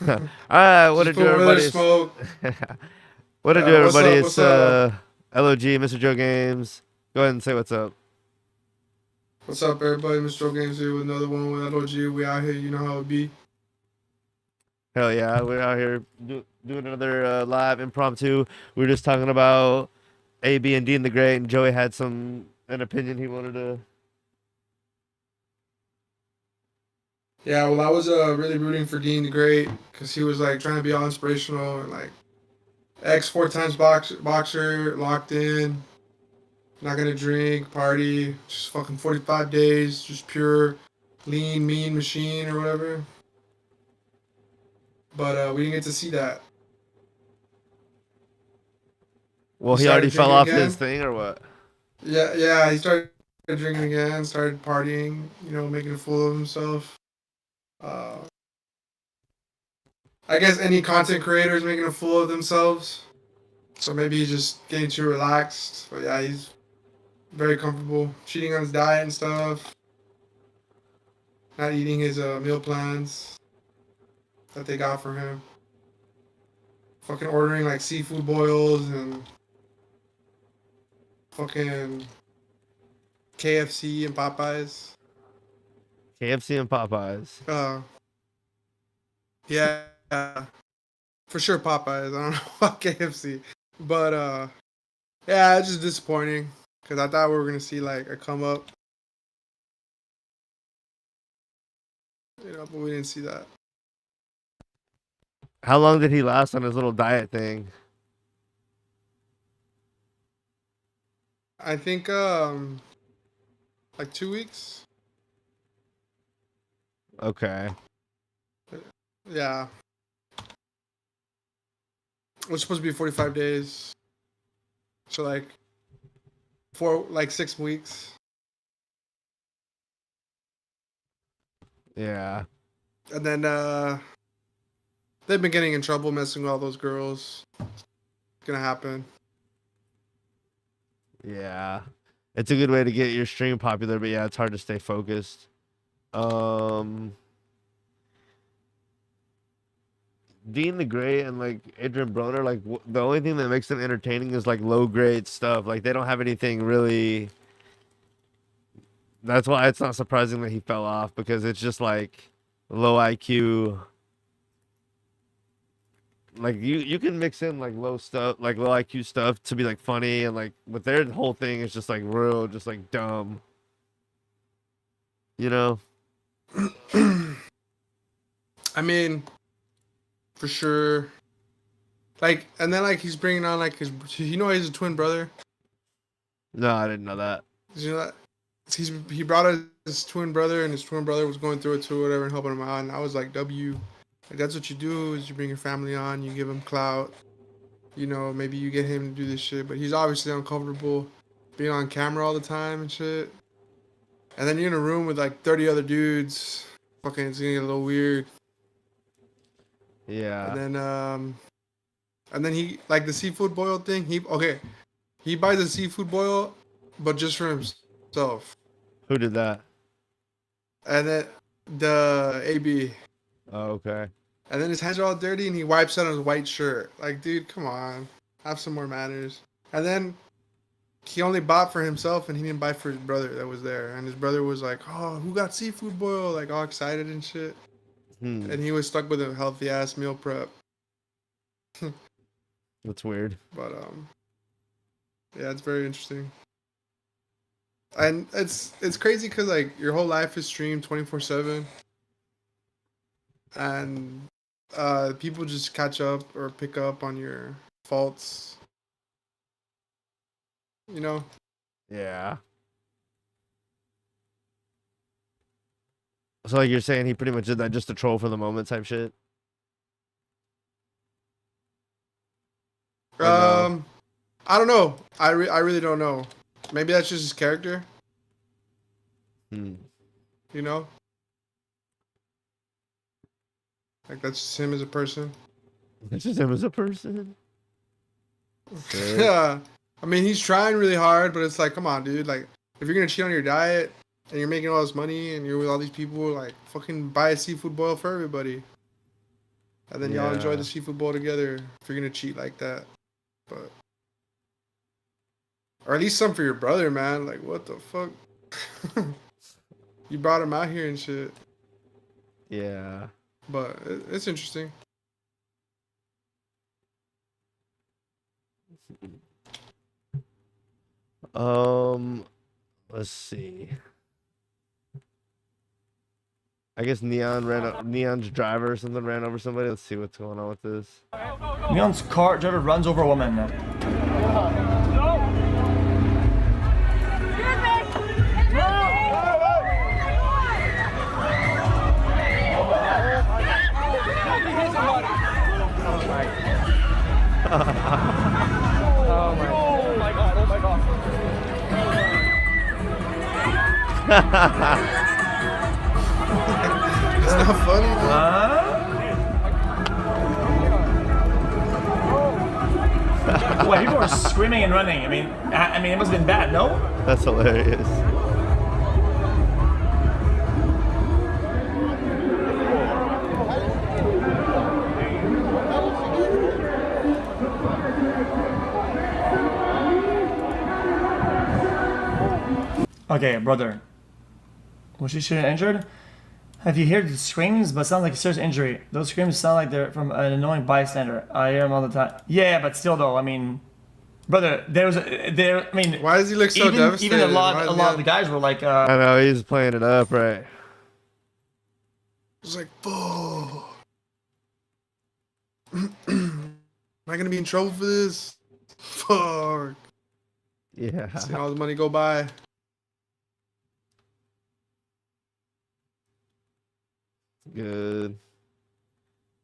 All right, what Just did put you, where there's everybody? smoke. What did you, What's everybody? up? It's What's up? LOG, Mr. Joe Games. Go ahead and say what's up. What's up, everybody? Mr. Games here with another one with LOG. We out here, you know how it be. Hell yeah, we're out here doing another live impromptu. We were just talking about A, B, and D and the Great, and Joey had an opinion he wanted to. Yeah, well, I was really rooting for Dean the Great because he was like trying to be all inspirational and like ex four times boxer, locked in, not gonna drink, party, just fucking 45 days, just pure lean, mean machine or whatever. But we didn't get to see that. Well, He he already started fell drinking off his again. thing, or what? Yeah, he started drinking again, started partying, making a fool of himself. Uh, I guess any content creator is making a fool of themselves. So maybe he's just getting too relaxed. But yeah, he's very comfortable. Cheating on his diet and stuff. Not eating his meal plans that they got for him. Fucking ordering like seafood boils and fucking KFC and Popeyes. KFC and Popeyes. Uh, yeah, for sure Popeyes. I don't know about KFC, but yeah, it's just disappointing because I thought we were gonna see like a come up, but we didn't see that. How long did he last on his little diet thing? I think like 2 weeks. Okay. Yeah, it was supposed to be 45 days, so like 6 weeks, Yeah. and then they've been getting in trouble messing with all those girls. It's gonna happen. Yeah. It's a good way to get your stream popular, but yeah, it's hard to stay focused. Um, Dean the Great and like Adrian Broner, like the only thing that makes them entertaining is like low grade stuff. Like they don't have anything really. That's why it's not surprising that he fell off because it's just like low IQ. Like you can mix in like low stuff, like low IQ stuff to be like funny and like, but their whole thing is just like real, just like dumb. You know? I mean, for sure. Like, and then like he's bringing on like his, he's a twin brother. No, I didn't know that. Did you know that? He brought his twin brother, and his twin brother was going through it too, whatever, and helping him out. And I was like, like that's what you do is you bring your family on, you give him clout. Maybe you get him to do this shit, but he's obviously uncomfortable being on camera all the time and shit. And then you're in a room with like 30 other dudes. Fucking, it's gonna get a little weird. And Yeah. then, he like the seafood boil thing. He buys a seafood boil, but just for himself. Who did that? And then the AB. Oh, okay. And then his hands are all dirty and he wipes it on his white shirt. Like, dude, come on. Have some more manners. And then he only bought for himself and he didn't buy for his brother that was there. And his brother was like, oh, who got seafood boil? Like, all excited and shit. Hmm. And he was stuck with a healthy ass meal prep. That's weird. But, yeah, it's very interesting. And it's crazy because, like, your whole life is streamed 24/7. And people just catch up or pick up on your faults, you know? Yeah. So like you're saying he pretty much did that just to troll for the moment type shit? Or no? Um, I don't know. I really don't know. Maybe that's just his character, Hmm. you know? Like, that's just him as a person. It's just him as a person. Sick. Yeah. I mean, he's trying really hard, but it's like, come on, dude. Like, if you're going to cheat on your diet and you're making all this money and you're with all these people, like, fucking buy a seafood boil for everybody. and then y'all enjoy Yeah. the seafood bowl together if you're gonna cheat like that. But or at least some for your brother, man. Like what the fuck? You brought him out here and shit. Yeah. But it's interesting. Um, let's see. I guess Neon's driver or something ran over somebody. Let's see what's going on with this. Neon's car driver runs over a woman. Oh my god, oh my god. It's not funny, though. Well, people were screaming and running. I mean, it must have been bad, no? That's hilarious. Okay, brother. Was she seriously injured? Have you heard the screams? But it sounds like a serious injury. Those screams sound like they're from an annoying bystander. I hear them all the time. Yeah, but still, though, I mean, brother, I mean, Why does he look so devastated? Even a lot of the guys were like, I know he's playing it up, right? It's like, fuck. Am I gonna be in trouble for this? Fuck. Yeah. Seeing all the money go by. Good.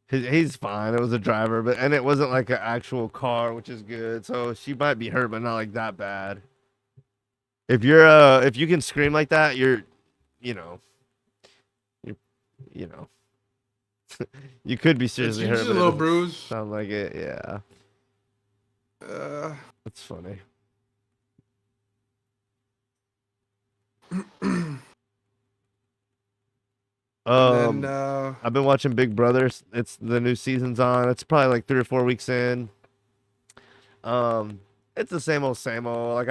He's fine. It was a driver, and it wasn't like an actual car, which is good. So she might be hurt, but not like that bad. If you can scream like that, you know, you could be It's seriously hurt. just a But it little doesn't bruise. sound like it. Yeah, Uh, that's funny. and then, I've been watching Big Brother. It's the new season's on. It's probably like 3 or 4 weeks in. It's the same old, same old. Like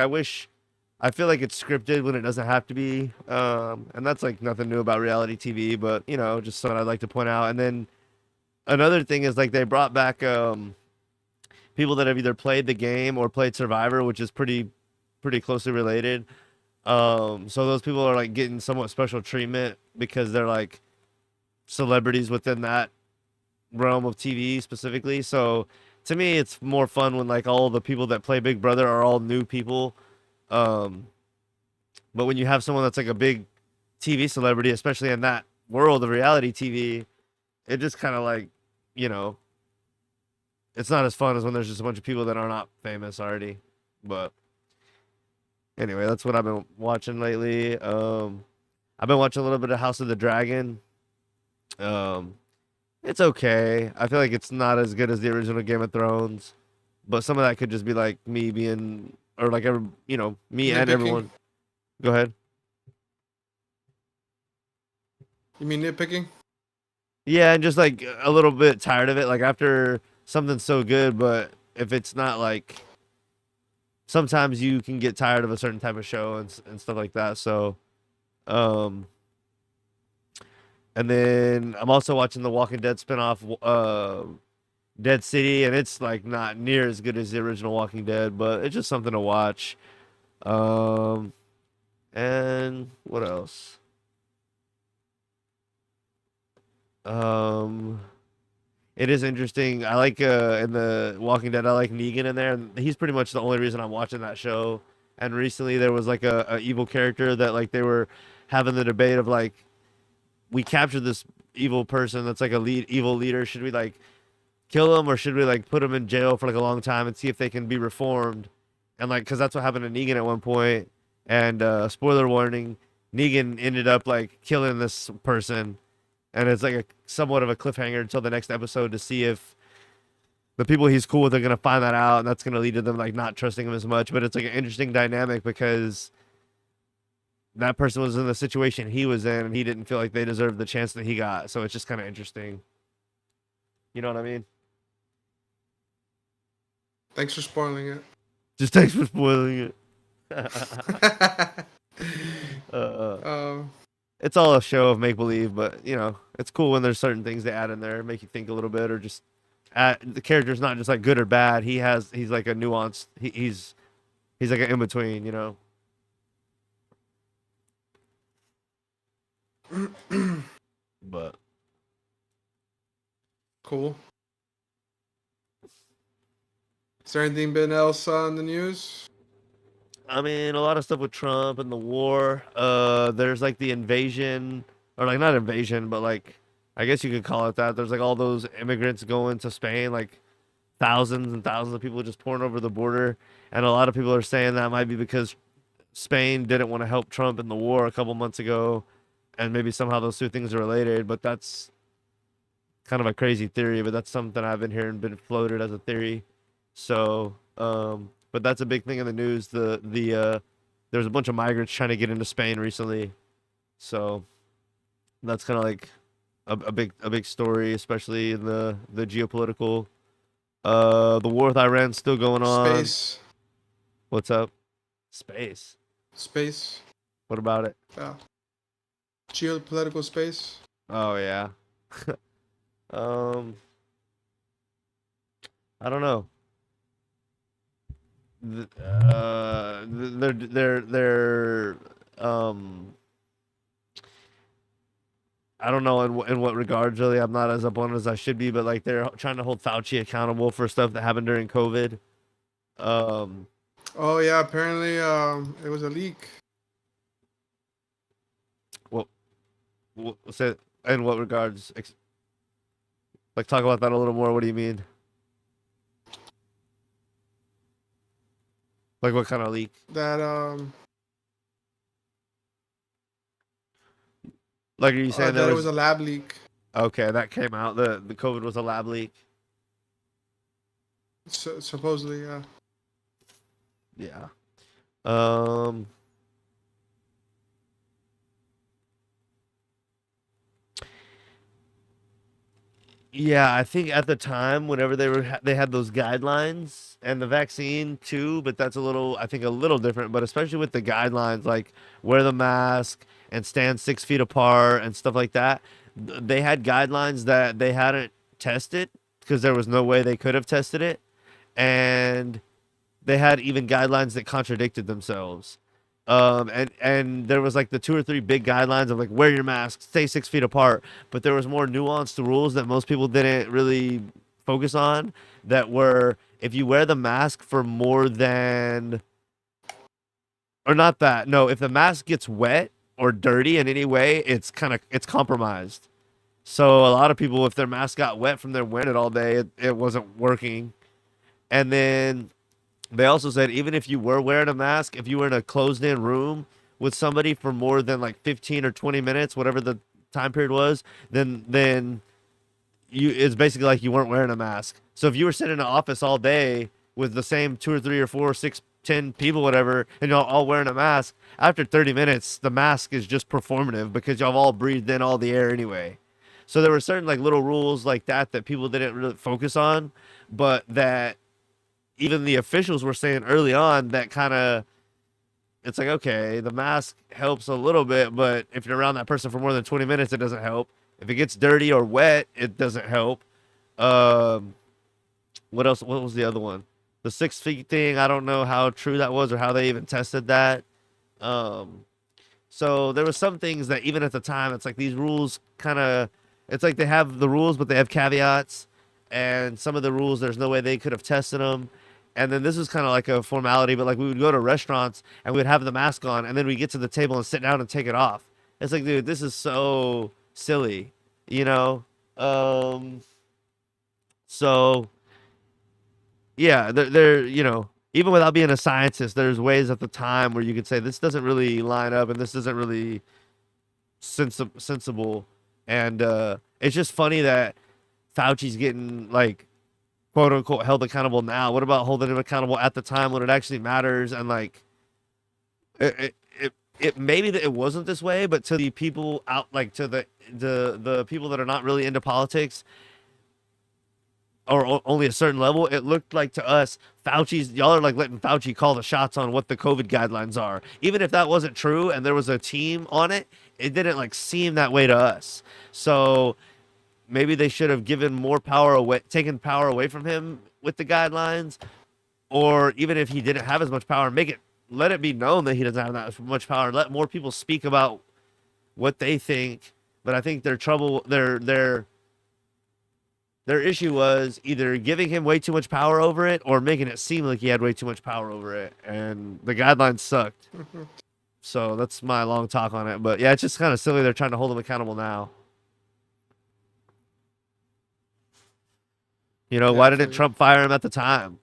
I feel like it's scripted when it doesn't have to be. And that's like nothing new about reality TV, but just something I'd like to point out. And then another thing is like they brought back people that have either played the game or played Survivor, which is pretty closely related. So those people are like getting somewhat special treatment because they're like celebrities within that realm of TV specifically. So to me, it's more fun when like all the people that play Big Brother are all new people. But when you have someone that's like a big TV celebrity, especially in that world of reality TV, it just kind of like, it's not as fun as when there's just a bunch of people that are not famous already. But anyway, that's what I've been watching lately. I've been watching a little bit of House of the Dragon. It's okay. I feel like it's not as good as the original Game of Thrones, but some of that could just be like me being, or like me and Nitpicking? everyone. Go ahead. you mean nitpicking? Yeah, and just like a little bit tired of it. Like after something's so good, but if it's not like, sometimes you can get tired of a certain type of show and stuff like that. So, and then I'm also watching the Walking Dead spinoff, Dead City, and it's like not near as good as the original Walking Dead, but it's just something to watch. And what else? It is interesting. I like in the Walking Dead, I like Negan in there, and he's pretty much the only reason I'm watching that show. And recently there was like a evil character that like they were having the debate of like, we captured this evil person that's like a evil leader. Should we like kill him or should we like put him in jail for like a long time and see if they can be reformed? And like, cause that's what happened to Negan at one point. And spoiler warning, Negan ended up like killing this person. And it's like a somewhat of a cliffhanger until the next episode to see if the people he's cool with are going to find that out. And that's going to lead to them like not trusting him as much. But it's like an interesting dynamic because that person was in the situation he was in and he didn't feel like they deserved the chance that he got. So it's just kind of interesting. You know what I mean? Thanks for spoiling it. Just thanks for spoiling it. uh, um, it's all a show of make believe, but you know, it's cool when there's certain things they add in there, make you think a little bit, or just the character's not just like good or bad. He's like a nuanced. He's like an in between, you know. But cool. Is there anything been else on the news? I mean, a lot of stuff with Trump and the war. There's like the invasion, or like not invasion, but like I guess you could call it that. There's like all those immigrants going to Spain, like thousands and thousands of people just pouring over the border, and a lot of people are saying that might be because Spain didn't want to help Trump in the war a couple months ago, and maybe somehow those two things are related. But that's kind of a crazy theory, but that's something I've been hearing been floated as a theory. So, but that's a big thing in the news. There's a bunch of migrants trying to get into Spain recently, so that's kind of like a big story, especially in the geopolitical. The war with Iran's still going on. Space. What's up? Space. Space. What about it? Geopolitical space. Oh yeah. Um, I don't know. They're I don't know in what regards really. I'm not as up on it as I should be, but like they're trying to hold Fauci accountable for stuff that happened during COVID. Um, Oh yeah, apparently it was a leak. what say in what regards? Like talk about that a little more. What do you mean? Like what kind of leak? That Like are you saying that there it was a lab leak. okay, that came out. The COVID was a lab leak. Supposedly, yeah. Yeah. Um. Yeah, I think at the time, whenever they had those guidelines and the vaccine too, but that's a little, I think, a little different. But especially with the guidelines, like wear the mask and stand 6 feet apart and stuff like that, they had guidelines that they hadn't tested because there was no way they could have tested it, and they had even guidelines that contradicted themselves. And there was like the two or three big guidelines of like wear your mask, stay 6 feet apart, but there was more nuanced rules that most people didn't really focus on. That were if you wear the mask for more than, or not that, no, if the mask gets wet or dirty in any way, it's compromised. So a lot of people, if their mask got wet from their wearing it all day, it wasn't working. And then they also said even if you were wearing a mask, if you were in a closed in room with somebody for more than like 15 or 20 minutes, whatever the time period was, then you it's basically like you weren't wearing a mask. So if you were sitting in an office all day with the same two or three or four, six, 10 people, whatever, and y'all all wearing a mask, after 30 minutes, the mask is just performative because y'all all breathed in all the air anyway. So there were certain like little rules like that that people didn't really focus on, but that even the officials were saying early on that kind of it's like okay, the mask helps a little bit, but if you're around that person for more than 20 minutes, it doesn't help. If it gets dirty or wet, it doesn't help. Um, what else? What was the other one? The 6 feet thing. I don't know how true that was or how they even tested that. Um, so there was some things that even at the time, it's like these rules kind of, it's like they have the rules, but they have caveats. And some of the rules, there's no way they could have tested them. And then this is kind of like a formality, but like we would go to restaurants and we'd have the mask on, and then we get to the table and sit down and take it off. It's like, dude, this is so silly, you know? So yeah, you know, even without being a scientist, there's ways at the time where you could say this doesn't really line up and this isn't really sensible. And it's just funny that Fauci's getting like quote unquote held accountable now. What about holding him accountable at the time when it actually matters? And like it maybe that it wasn't this way, but to the people out, like to the people that are not really into politics, only a certain level. It looked like to us, y'all are like letting Fauci call the shots on what the COVID guidelines are. Even if that wasn't true and there was a team on it, it didn't like seem that way to us. So maybe they should have given more power away, taken power away from him with the guidelines, or even if he didn't have as much power, let it be known that he doesn't have that much power. Let more people speak about what they think. But I think their issue was either giving him way too much power over it or making it seem like he had way too much power over it. And the guidelines sucked. So that's my long talk on it. But yeah, it's just kind of silly they're trying to hold him accountable now. You know, why didn't Trump fire him at the time?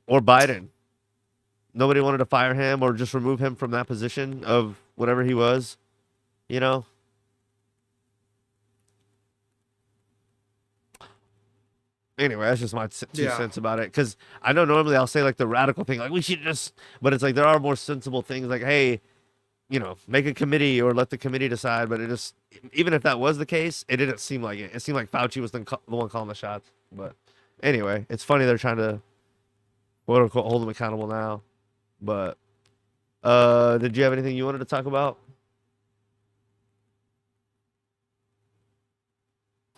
Or Biden? Nobody wanted to fire him or just remove him from that position of whatever he was, you know? Anyway, that's just my 2 cents about it. Because I know normally I'll say like the radical thing, like we should just, but it's like there are more sensible things like, hey, you know, make a committee or let the committee decide. But it just, even if that was the case, it didn't seem like it. It seemed like Fauci was the one calling the shots. But anyway, it's funny they're trying to quote unquote hold him accountable now. But did you have anything you wanted to talk about?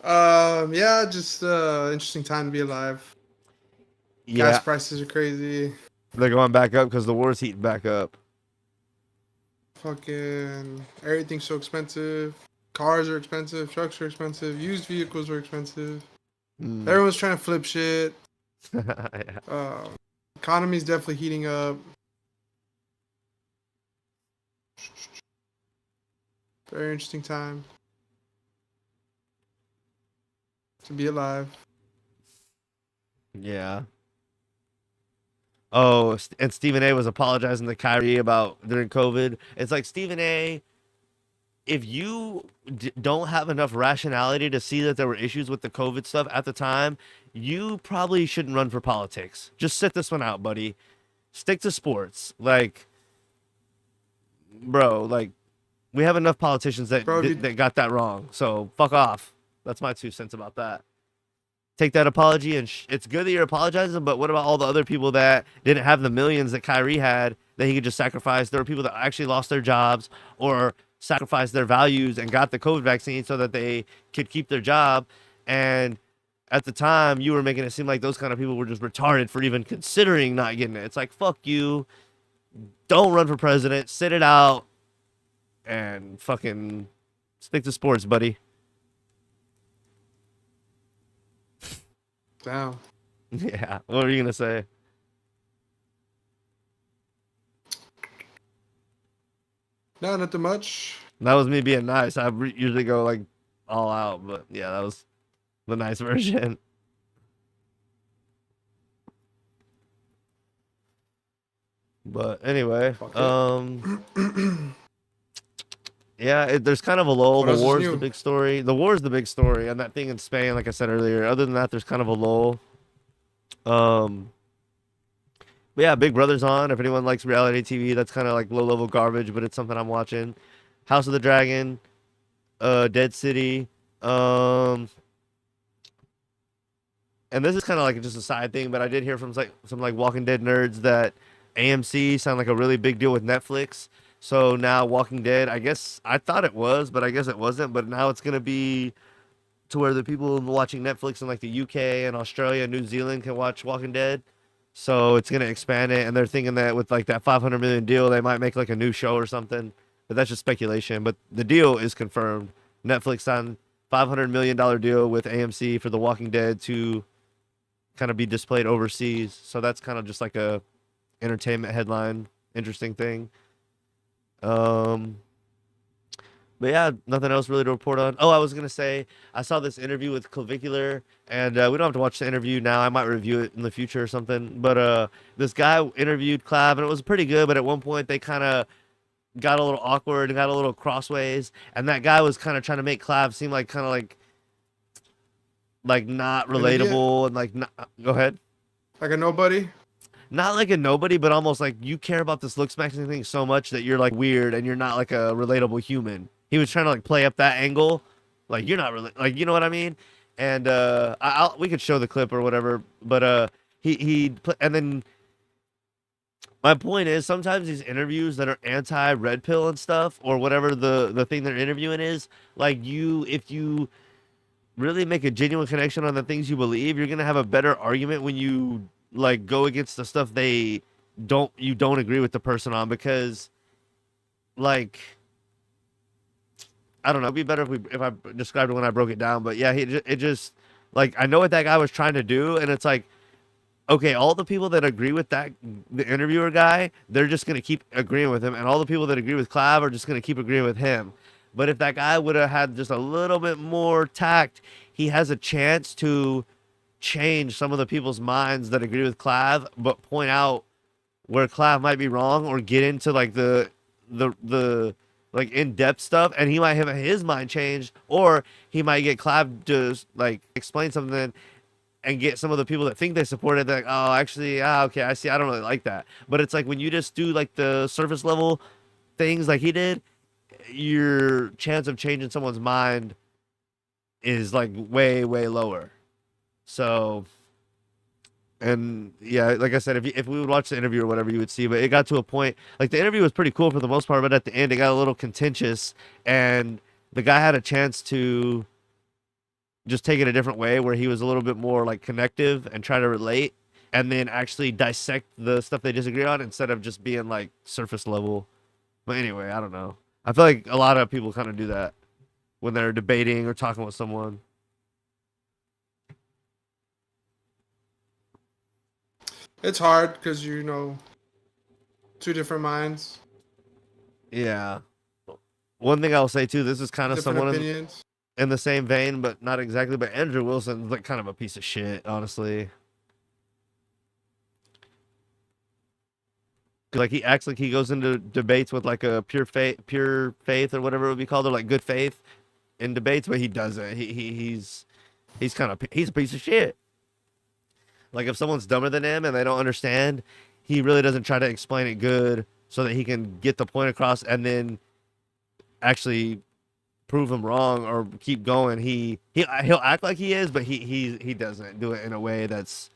Yeah, just interesting time to be alive. Yeah, Gas prices are crazy. they're going back up because the war's heating back up. Fucking everything's so expensive. Cars are expensive. Trucks are expensive. Used vehicles are expensive. Everyone's trying to flip shit. Yeah. Economy's definitely heating up. Very interesting time to be alive. Yeah. Oh, and Stephen A was apologizing to Kyrie about during COVID. It's like, Stephen A, if you don't have enough rationality to see that there were issues with the COVID stuff at the time, you probably shouldn't run for politics. Just sit this one out, buddy. Stick to sports. Like, bro, like, we have enough politicians that that got that wrong. So fuck off. That's my 2 cents about that. Take that apology, and it's good that you're apologizing, but what about all the other people that didn't have the millions that Kyrie had that he could just sacrifice? There were people that actually lost their jobs or sacrificed their values and got the COVID vaccine so that they could keep their job. And at the time, you were making it seem like those kind of people were just retarded for even considering not getting it. It's like, fuck you. Don't run for president. Sit it out and fucking stick to sports, buddy. Damn. Yeah. What were you gonna say? No, nothing much. That was me being nice. I usually go like all out, but yeah, that was the nice version. But anyway, yeah, there's kind of a lull. The war's the big story. The war's the big story, and that thing in Spain, like I said earlier. Other than that, there's kind of a lull. But yeah, Big Brother's on. If anyone likes reality TV, that's kind of like low level garbage, but it's something I'm watching. House of the Dragon, Dead City, and this is kind of like just a side thing, but I did hear from some like Walking Dead nerds that AMC sound like a really big deal with Netflix. So now Walking Dead, I guess I thought it was, but I guess it wasn't. But now it's gonna be to where the people watching Netflix in like the UK and Australia and New Zealand can watch Walking Dead. So it's gonna expand it, and they're thinking that with like that 500 million deal, they might make like a new show or something. But that's just speculation. But the deal is confirmed. Netflix signed $500 million deal with AMC for The Walking Dead to kind of be displayed overseas. So that's kind of just like a entertainment headline, interesting thing. But yeah, nothing else really to report on. Oh, I was gonna say I saw this interview with Clavicular, and we don't have to watch the interview now. I might review it in the future or something. But this guy interviewed Clav, and it was pretty good. But at one point, they kind of got a little awkward and got a little crossways, and that guy was kind of trying to make Clav seem like kind of like not relatable and like not. Go ahead. Like a nobody. Not like a nobody, but almost like you care about this looks matching thing so much that you're like weird and you're not like a relatable human. He was trying to like play up that angle, like you're not really like, you know what I mean? and we could show the clip or whatever. But and then my point is sometimes these interviews that are anti red pill and stuff or whatever the thing they're interviewing is like if you really make a genuine connection on the things you believe, you're gonna have a better argument when you like go against the stuff you don't agree with the person on because like I don't know, it'd be better if I described it when I broke it down. But yeah, it just like I know what that guy was trying to do, and it's like okay, all the people that agree with the interviewer guy, they're just gonna keep agreeing with him, and all the people that agree with Clav are just gonna keep agreeing with him. But if that guy would have had just a little bit more tact, he has a chance to change some of the people's minds that agree with Clav, but point out where Clav might be wrong or get into like the like in-depth stuff, and he might have his mind changed, or he might get Clav to like explain something and get some of the people that think they support it like, oh, actually, okay, I see, I don't really like that. But it's like when you just do like the surface level things like he did, your chance of changing someone's mind is like way, way lower. So, and yeah, like I said, if we would watch the interview or whatever, you would see. But it got to a point, like the interview was pretty cool for the most part, but at the end, it got a little contentious, and the guy had a chance to just take it a different way, where he was a little bit more like connective and try to relate, and then actually dissect the stuff they disagree on instead of just being like surface level. But anyway, I don't know. I feel like a lot of people kind of do that when they're debating or talking with someone. It's hard because two different minds, Yeah. One thing I'll say too, this is kind of different someone opinions. in the same vein, but not exactly. But Andrew Wilson's like kind of a piece of shit, honestly. Like he acts like he goes into debates with like a pure faith or whatever it would be called, or like good faith in debates, but he doesn't. He's he's a piece of shit. Like if someone's dumber than him and they don't understand, he really doesn't try to explain it good so that he can get the point across and then actually prove him wrong or keep going. He'll act like he is, but he doesn't do it in a way that's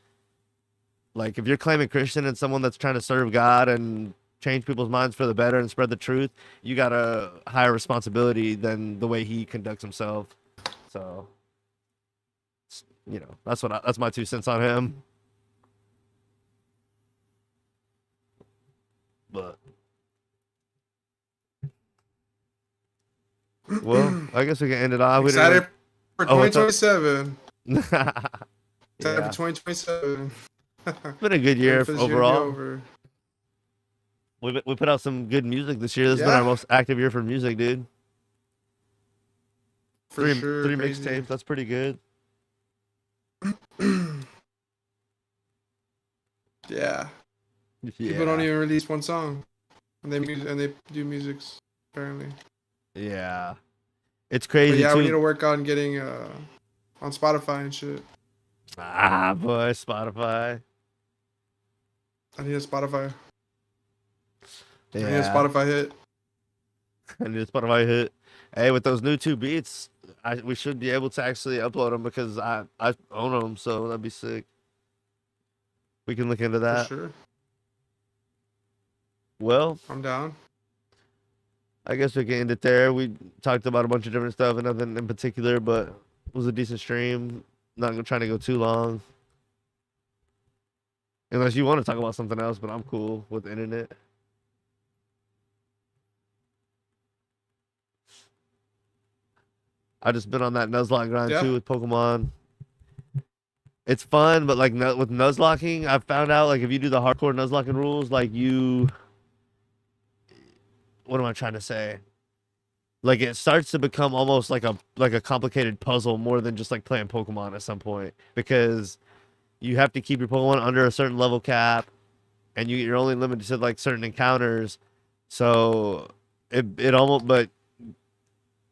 like if you're claiming Christian and someone that's trying to serve God and change people's minds for the better and spread the truth, you got a higher responsibility than the way he conducts himself. So, that's my 2 cents on him. But well, I guess we can end it off. Excited for Oh, what's up? 2027. Excited Yeah. for 2027. It's been a good Waiting year for this year to be overall. over. We put out some good music this year. This has been Yeah. our most active year for music, dude. For sure. Three crazy. mixtapes. That's pretty good. Yeah. Yeah. People don't even release one song, and they do musics apparently. Yeah. It's But crazy yeah, too. we need to work on getting on Spotify and shit. Boy, Spotify. I need a Spotify. Yeah. I need a Spotify hit. I need a Spotify hit. Hey, with those new 2 beats, we should be able to actually upload them because I own them, so that'd be sick. We can look into For that. sure. Well, I'm down. I guess we can end it there. We talked about a bunch of different stuff and nothing in particular, but it was a decent stream. Not trying to go too long. Unless you want to talk about something else, but I'm cool with the internet. I just been on that Nuzlocke grind Yeah. too with Pokemon. It's fun, but like with Nuzlocking, I found out like if you do the hardcore Nuzlocking rules, like what am I trying to say? Like it starts to become almost like a complicated puzzle more than just like playing Pokemon at some point, because you have to keep your Pokemon under a certain level cap, and you're only limited to like certain encounters. So it almost, but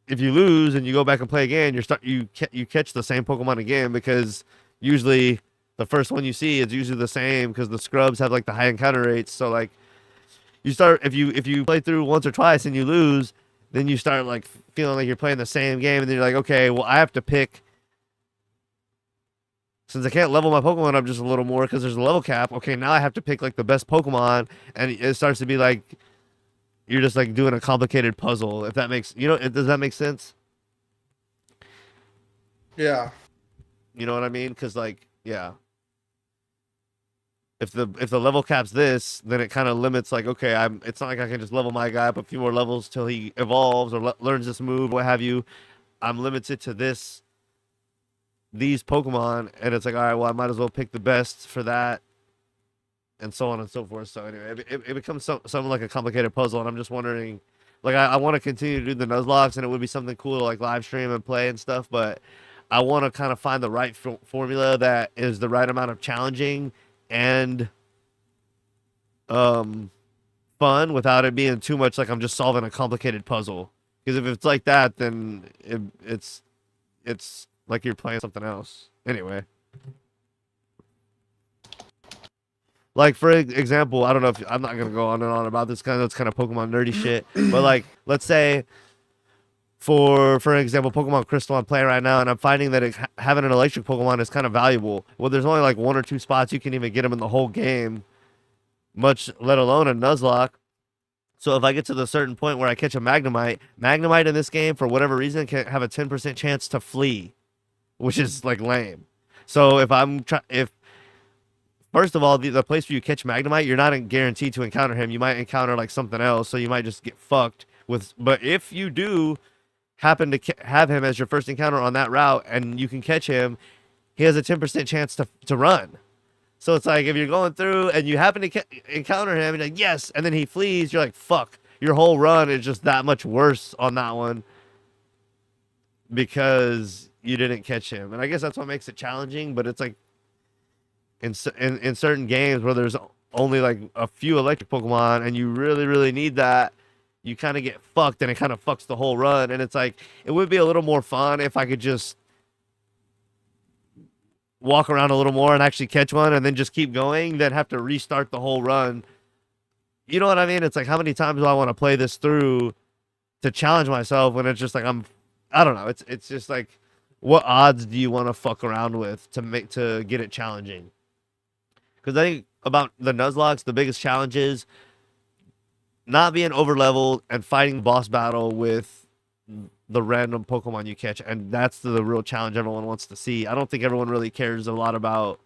if you lose and you go back and play again, you catch the same Pokemon again, because usually the first one you see is usually the same because the scrubs have like the high encounter rates. So like you start, if you play through once or twice and you lose, then you start like feeling like you're playing the same game, and then you're like, okay, well I have to pick since I can't level my Pokemon up just a little more because there's a level cap, okay, now I have to pick like the best Pokemon, and it starts to be like you're just like doing a complicated puzzle. If that makes does that make sense? Yeah. You know what I mean? Because like yeah, if the level cap's this, then it kind of limits like okay, it's not like I can just level my guy up a few more levels till he evolves or learns this move, what have you. I'm limited to these Pokemon, and it's like, all right, well, I might as well pick the best for that, and so on and so forth. So anyway, it becomes something like a complicated puzzle, and I'm just wondering, like, I want to continue to do the Nuzlocks, and it would be something cool to like live stream and play and stuff, but I want to kind of find the right formula that is the right amount of challenging and fun without it being too much like I'm just solving a complicated puzzle. Because if it's like that, then it's like you're playing something else. Anyway. Like, for example, I don't know if I'm not going to go on and on about this that's kind of Pokemon nerdy shit. But, like, let's say, for example, Pokemon Crystal I'm playing right now, and I'm finding that having an electric Pokemon is kind of valuable. Well, there's only like 1 or 2 spots you can even get them in the whole game, much let alone a Nuzlocke. So if I get to the certain point where I catch a Magnemite in this game, for whatever reason, can have a 10% chance to flee, which is like lame. So if first of all, the place where you catch Magnemite, you're not guaranteed to encounter him. You might encounter like something else, so you might just get fucked with. But if you do happen to have him as your first encounter on that route, and you can catch him, he has a 10% chance to run. So it's like if you're going through and you happen to encounter him, you're like, yes, and then he flees, you're like, fuck. Your whole run is just that much worse on that one because you didn't catch him. And I guess that's what makes it challenging, but it's like in certain games where there's only like a few electric Pokemon and you really, really need that, you kind of get fucked and it kind of fucks the whole run. And it's like, it would be a little more fun if I could just walk around a little more and actually catch one and then just keep going, then have to restart the whole run. You know what I mean? It's like, how many times do I want to play this through to challenge myself when it's just like I don't know. It's just like, what odds do you want to fuck around with to get it challenging? Because I think about the Nuzlocke, the biggest challenge is not being over leveled and fighting the boss battle with the random Pokemon you catch, and that's the real challenge everyone wants to see. I don't think everyone really cares a lot about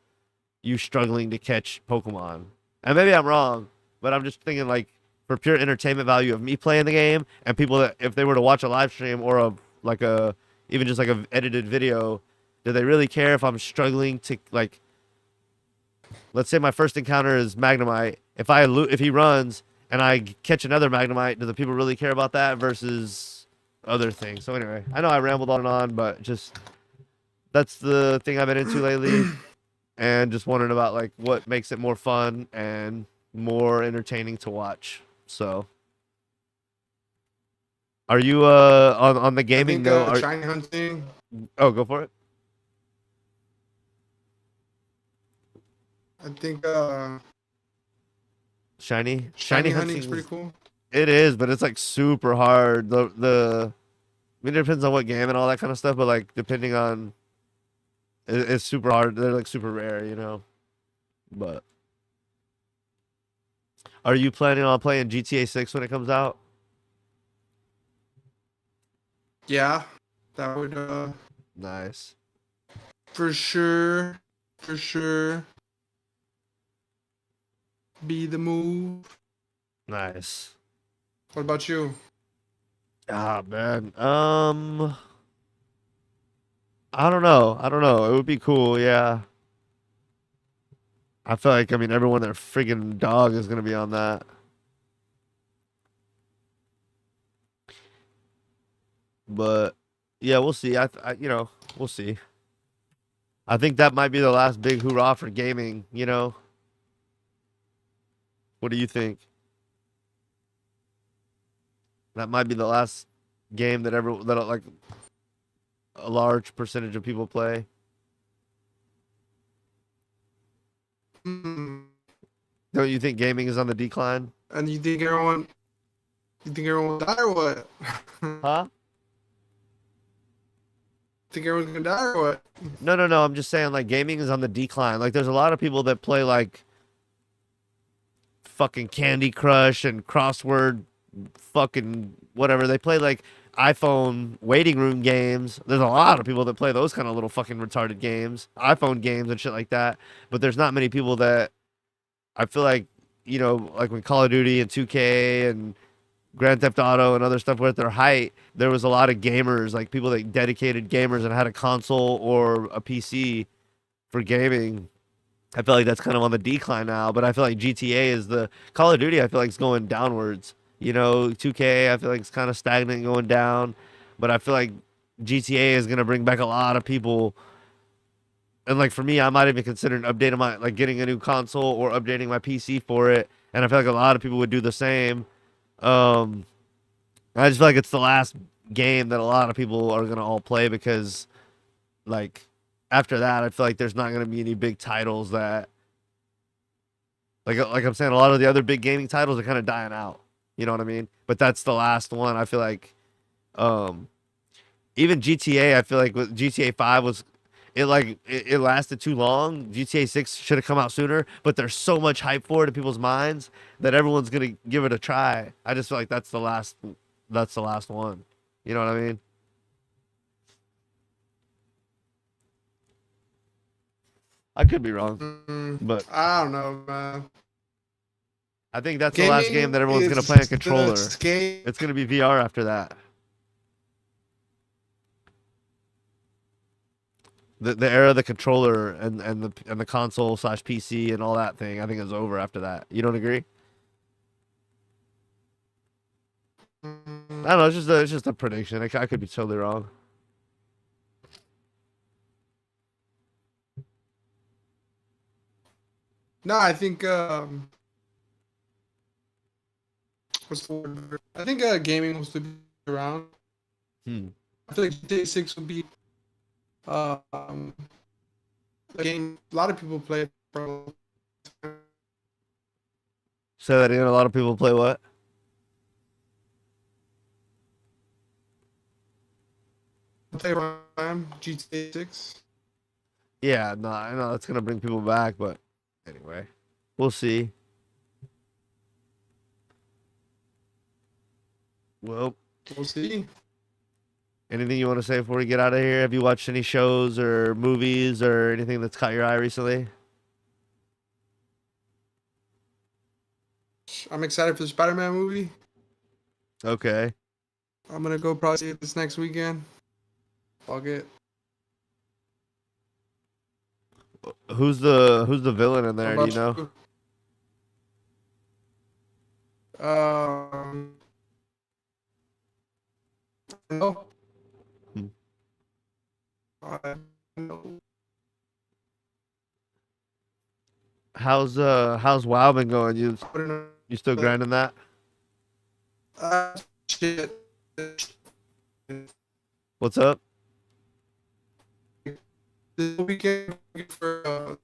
you struggling to catch Pokemon. And maybe I'm wrong, but I'm just thinking like for pure entertainment value of me playing the game and people that if they were to watch a live stream or even just like a edited video, do they really care if I'm struggling to like, let's say my first encounter is Magnemite. If he runs and I catch another Magnemite, do the people really care about that versus other things? So anyway, I know I rambled on and on, but just that's the thing I've been into lately, and just wondering about like what makes it more fun and more entertaining to watch. So, are you on the gaming note? Shiny hunting. Oh, go for it. I think Shiny hunting is pretty cool. It is, but it's like super hard. I mean, it depends on what game and all that kind of stuff, but like depending on, it's super hard. They're like super rare, you know. But are you planning on playing GTA 6 when it comes out? Yeah, that would Nice. for sure be the move. Nice. What about you? Ah, man. I don't know. It would be cool, yeah. I feel like, I mean, everyone their friggin' dog is gonna be on that. But yeah, we'll see. We'll see. I think that might be the last big hoorah for gaming, you know? What do you think? That might be the last game that like a large percentage of people play. Hmm. Don't you think gaming is on the decline? And you think everyone will die or what? Huh? Think everyone's gonna die or what? No. I'm just saying, like, gaming is on the decline. Like, there's a lot of people that play like fucking Candy Crush and crossword, fucking whatever. They play like iPhone waiting room games. There's a lot of people that play those kind of little fucking retarded games, iPhone games and shit like that. But there's not many people that I feel like, like when Call of Duty and 2K and Grand Theft Auto and other stuff were at their height, there was a lot of gamers, like people that dedicated gamers and had a console or a PC for gaming. I feel like that's kind of on the decline now, but I feel like GTA is the Call of Duty. I feel like it's going downwards. 2K. I feel like it's kind of stagnant, going down, but I feel like GTA is gonna bring back a lot of people. And like for me, I might even consider updating my like getting a new console or updating my PC for it. And I feel like a lot of people would do the same. Um, I just feel like it's the last game that a lot of people are gonna all play because like after that, I feel like there's not gonna be any big titles that like I'm saying, a lot of the other big gaming titles are kind of dying out. You know what I mean? But that's the last one. I feel like um even GTA, I feel like with GTA 5 was it lasted too long. GTA 6 should have come out sooner, but there's so much hype for it in people's minds that everyone's gonna give it a try. I just feel like that's the last one. You know what I mean? I could be wrong, but I don't know, man. I think that's the last game Gaming that everyone's gonna is play on the controller. escape. It's gonna be VR after that. The era of the controller and the console slash PC and all that thing, I think is over after that. You don't agree? I don't know. It's just a prediction. I could be totally wrong. No, I think what's the word? I think gaming will still be around. Hmm. I feel like GTA 6 will be um a game a lot of people play it for a long time. So that again, a lot of people play what? Play for a long time, GTA 6. Yeah, no, I know that's gonna bring people back, but anyway, we'll see. Well, We'll see. anything you want to say before we get out of here? Have you watched any shows or movies or anything that's caught your eye recently? I'm excited for the Spider-Man movie. Okay. I'm gonna go probably see it this next weekend. I'll get. Who's the villain in How there? Do you about know? you? No. Hmm. No. How's WoW been going? You still Uh, grinding that? shit. What's up? This weekend for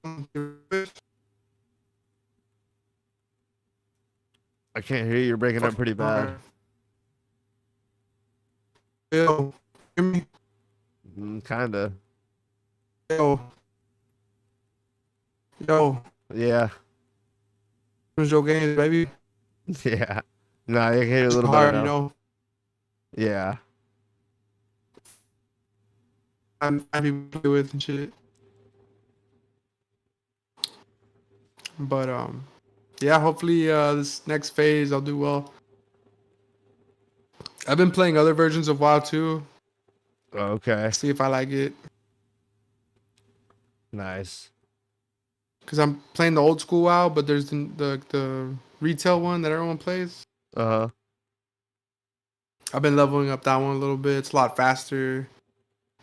I can't hear you. You're breaking up pretty bad. Yo, hear me? Kinda. Yo, yo, Yeah. who's your games, baby? Yeah. No, I can hear you a It's little better hard, you now. know. Yeah. I'm happy with and shit. But yeah. Hopefully, this next phase I'll do well. I've been playing other versions of WoW too. Okay. See if I like it. Nice. Cause I'm playing the old school WoW, but there's the retail one that everyone plays. Uh-huh. I've been leveling up that one a little bit. It's a lot faster.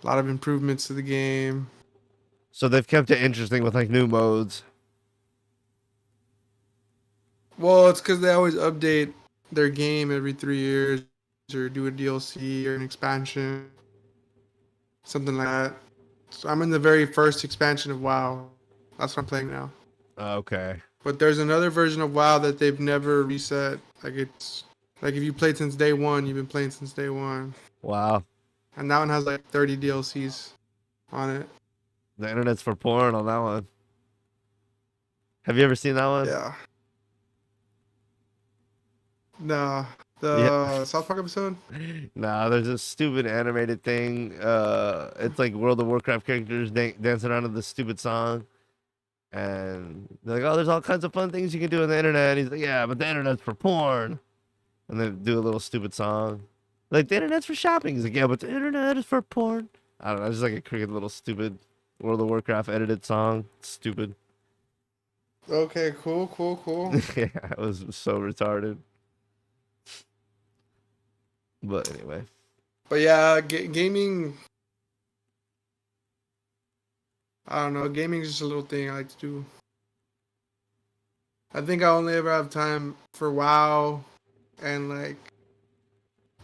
A lot of improvements to the game. So they've kept it interesting with like new modes. Well, it's because they always update their game every 3 years or do a DLC or an expansion, something like that. So I'm in the very first expansion of WoW. That's what I'm playing now. Okay. But there's another version of WoW that they've never reset. Like it's like if you played since day one, you've been playing since day one. Wow. And that one has like 30 DLCs. on it. The internet's for porn on that one. Have you ever seen that one? Yeah. Nah, Yeah. the South Park episode. Nah, there's this stupid animated thing. It's like World of Warcraft characters dancing around to this stupid song. And they're like, oh, there's all kinds of fun things you can do on the internet. And he's like, yeah, but the internet's for porn. And they do a little stupid song. Like, the internet's for shopping. He's like, yeah, but the internet is for porn. I don't know. It's just like a cricket little stupid World of Warcraft edited song. Stupid. Okay, cool. Yeah, it was so retarded. But anyway. But yeah, gaming. I don't know. Gaming is just a little thing I like to do. I think I only ever have time for WoW and like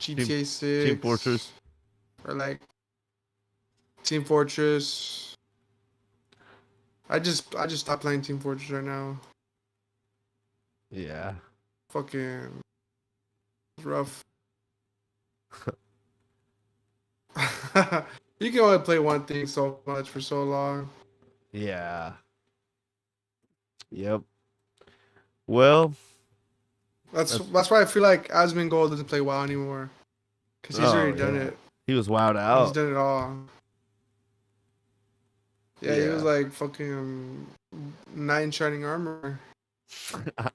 GTA 6 Team Fortress. or like Team Fortress. I just stopped playing Team Fortress right now. Yeah. Fucking it's rough. You can only play one thing so much for so long. Yeah. Yep. Well. That's why I feel like Asmongold doesn't play WoW anymore. Because he's already done it. He was wowed He's out. done it all. Yeah, he was Yeah. like fucking knight in shining armor. Did you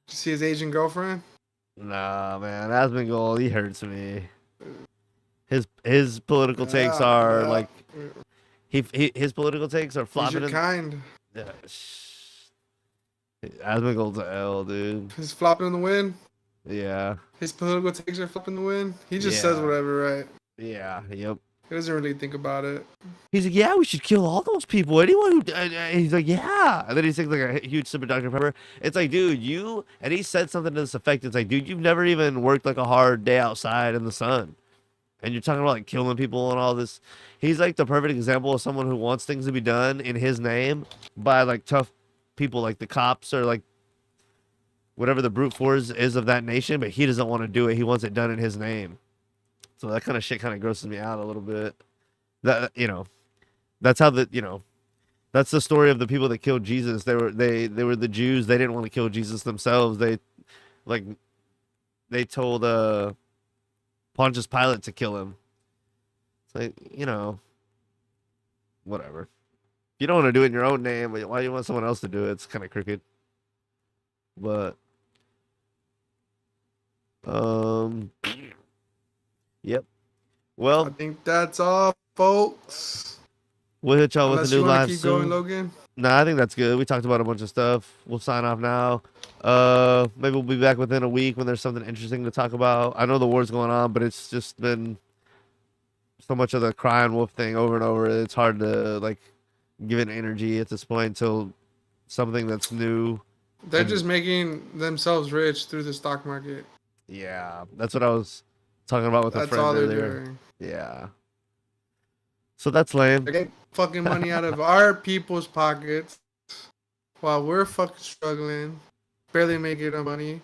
see his Asian girlfriend? Nah, man. Asmongold, he hurts me. His political takes are like his political takes are He's flopping. your kind. Yeah. Asmongold's a L, dude. He's flopping in the wind. Yeah. His political takes are flopping in the wind. He just says whatever, right? Yeah. Yep. He doesn't really think about it. He's like, yeah, we should kill all those people. Anyone who, he's like, yeah. And then he takes like a huge sip of Dr. Pepper. It's like, dude, and he said something to this effect. It's like, dude, you've never even worked like a hard day outside in the sun. And you're talking about like killing people and all this. He's like the perfect example of someone who wants things to be done in his name by like tough people like the cops or like whatever the brute force is of that nation, but he doesn't want to do it. He wants it done in his name. So that kind of shit kind of grosses me out a little bit. That, that's how that's the story of the people that killed Jesus. They were the Jews. They didn't want to kill Jesus themselves. They told Pontius Pilate to kill him. It's like, whatever. If you don't want to do it in your own name, why do you want someone else to do it? It's kind of crooked. But yep. Well, I think that's all, folks. we'll hit y'all Unless with a you new want live to keep soon. going, Logan. Nah, I think that's good. We talked about a bunch of stuff. We'll sign off now. Maybe we'll be back within a week when there's something interesting to talk about. I know the war's going on, but it's just been so much of the crying wolf thing over and over. It's hard to like give it energy at this point until something that's new. They're just making themselves rich through the stock market. Yeah, that's what I was talking about with a That's friend all they're earlier. doing. Yeah. So that's lame. They're getting fucking money out of our people's pockets while we're fucking struggling, barely making enough money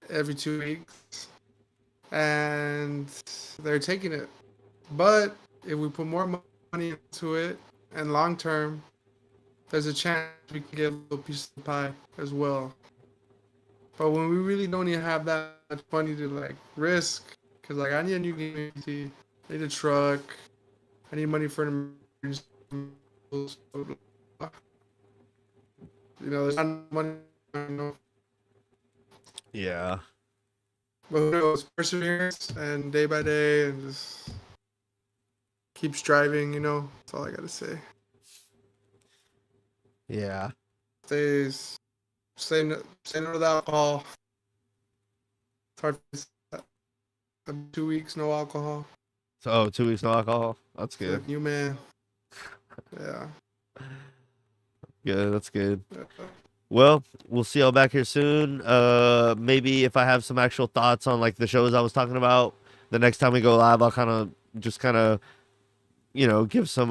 every 2 weeks. And they're taking it. But if we put more money into it and long term, there's a chance we can get a little piece of the pie as well. But when we really don't even have that much money to like risk, because like I need a new gaming PC, I need a truck, I need money for an emergency. There's not money. Yeah. But who knows? Perseverance and day by day, and just keep striving. That's all I gotta say. Yeah. Say no to the alcohol. It's hard. 2 weeks no alcohol. So 2 weeks no alcohol. That's good. Like, new man. Yeah. Good. That's good. Yeah. Well, we'll see y'all back here soon. Maybe if I have some actual thoughts on like the shows I was talking about, the next time we go live, I'll kind of give some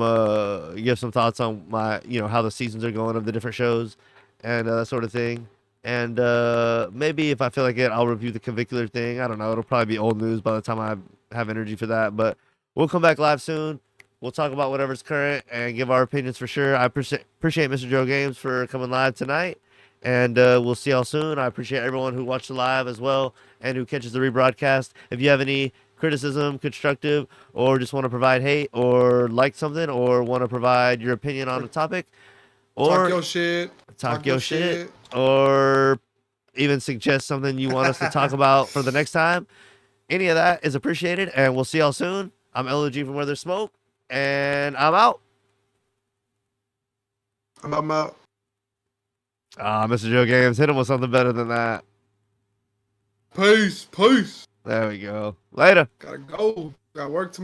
thoughts on my how the seasons are going of the different shows and that sort of thing. And maybe if I feel like it, I'll review the Convicular thing. I don't know. It'll probably be old news by the time I have energy for that. But We'll come back live soon. We'll talk about whatever's current and give our opinions for sure. I appreciate Mr. Joe Games for coming live tonight. And we'll see y'all soon. I appreciate everyone who watched the live as well and who catches the rebroadcast. If you have any criticism, constructive, or just want to provide hate or like something or want to provide your opinion on a topic or Talk your shit. talk your shit or even suggest something you want us to talk about for the next time, any of that is appreciated. And we'll see y'all soon. I'm LOG from Where There's Smoke, and I'm out. I'm out. Mr. Joe Games, hit him with something better than that. Peace. There we go. Later. Gotta go. Got work tomorrow.